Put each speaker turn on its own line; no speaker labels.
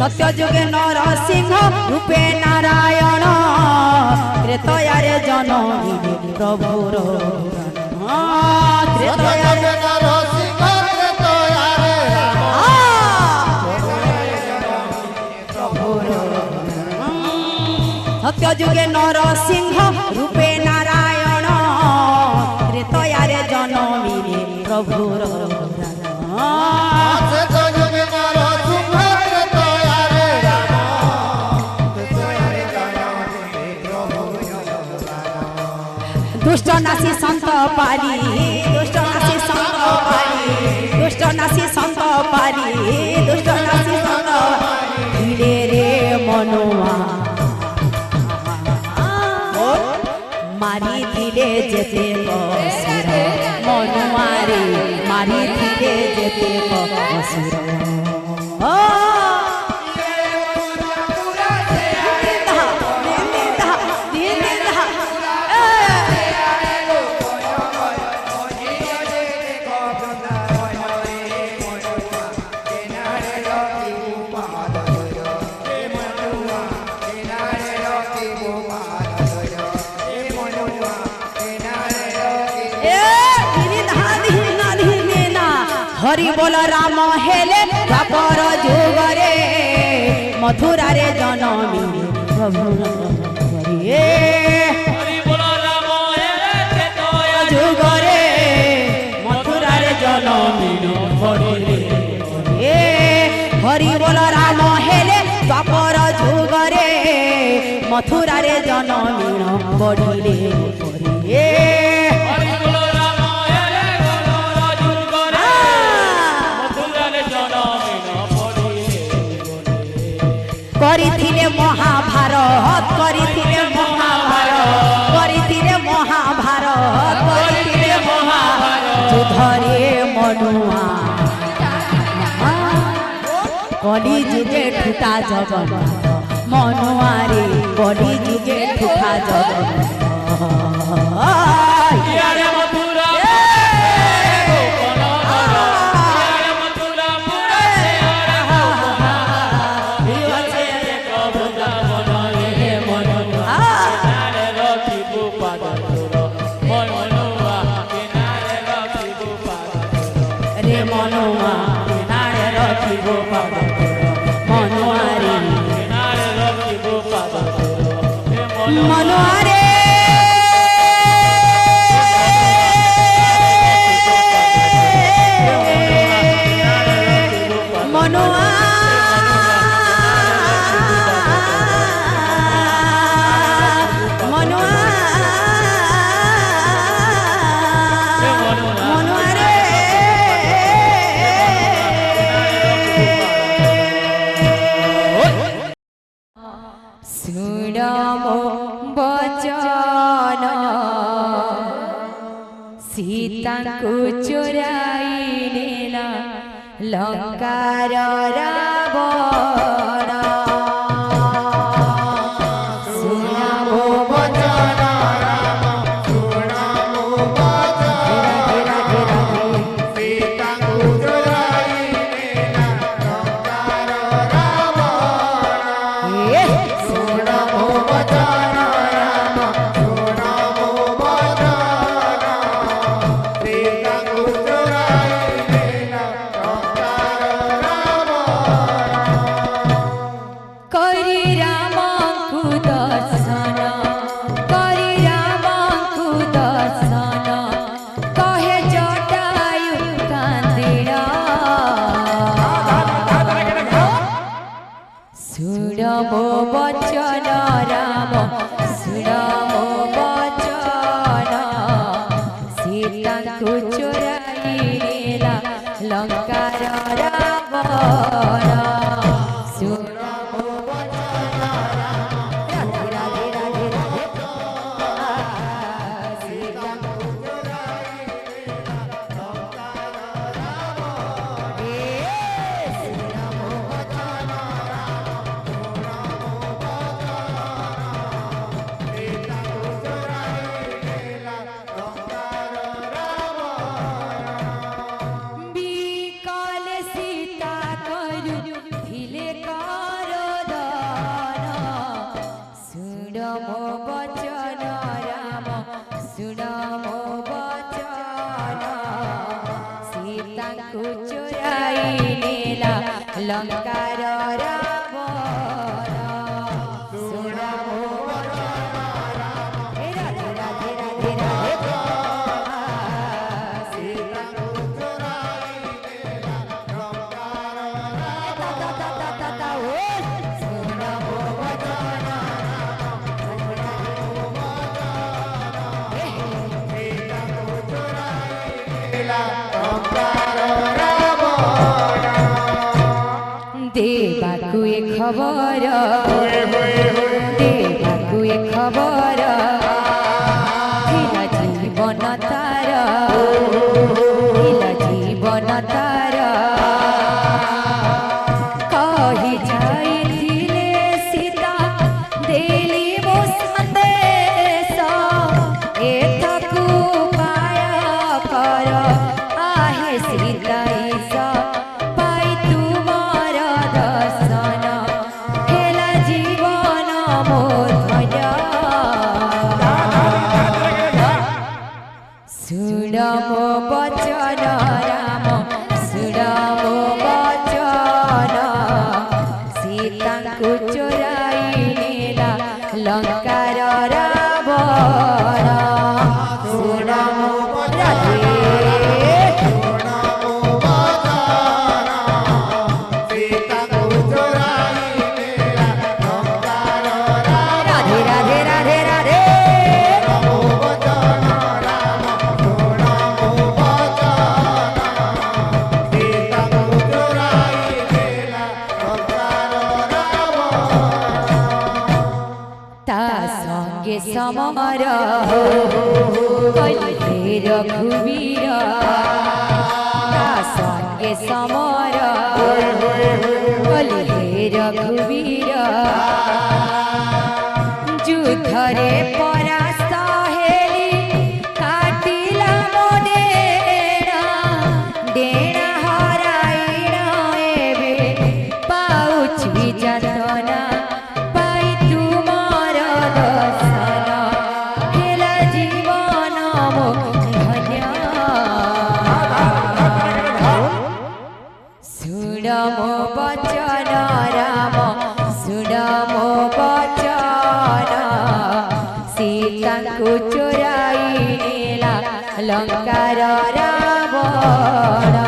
सत्य जुगे नरसिंह रूपे नारायण त्रेतयारे जनमी प्रभुर सत्य जुगे नरसिंह रूपे नारायण त्रेतयारे जनमी प्रभुर दुष्ट नासी संत पाली दुष्ट नासी संत पाली दुष्ट नासी संत पाली दुष्ट नासी संत धीरे रे मनुआ मारी दिले जेते असुर मनुआ रे मारी दिले जेते असुर हरि बोल राम हेले द्वापर जुगरे मथुरा रे जनमी प्रभु हरि बोल राम हेले जुगरे मथुरा रे जनमी हरि बोल राम हेले द्वापर जुगरे मथुरा रे जनमी बढ़िले करिथिले महाभारत करिथिले महाभारत करिथिले महाभारत करिथिले महाभारत युद्धरे मनुआ कली जुगे ठुटा जगन्नाथ मनुआ रे कली जुगे ठुटा जगन्नाथ मनुआरे मनुआ मनुआरे सुनमो बचन सीता को चोराई नेला लंकार रावण सुनमो बचन सीता को चोराई नेला लंकार सुनमो बचन राम सुनमो बचन सीता को चोराई नेला लंकार रावण सुनमो बचन सीता को चोराई नेला लंकार रावण ଚୋରାଇ ନେଲା ଲଙ୍କାର ରାବଣ ଶୁଣ ମୋ ବଚନ ରାମ ରାଧେ ରାଧେ ରାଧେ ରାଧେ ସୀତାଙ୍କୁ ଚୋରାଇ ନେଲା ଲଙ୍କାର ରାବଣ ଶୁଣ ମୋ ବଚନ देवाकु ए खबर देवाकु ए खबर हिला जीवन तार हिला जीवन तार कही जाइथिले सीता देली मो संदेश एथकु पाय कर आहे सीता ईसा पाई तुमार दर्शन हेला जीवन मोर धन्य सुन मो बचन राम सुन मो बचन सीताଙ୍କୁ चोराई नेला लंकार रावण सुन मो राधे राधे राधे राधे राधे ता संगे समर कहिले रघुवीर ता संगे समर कहिले रघुवीर युद्धरे परास्त हेली काटिला मो डेणा डेणा हराइण एबे पाउछि जतना पाई तुमार दर्शन हेला जीवन मो धन्य सुन मो बचन राम सुन मो बचन सीताଙ୍କୁ चोराई नेला लंकार रावण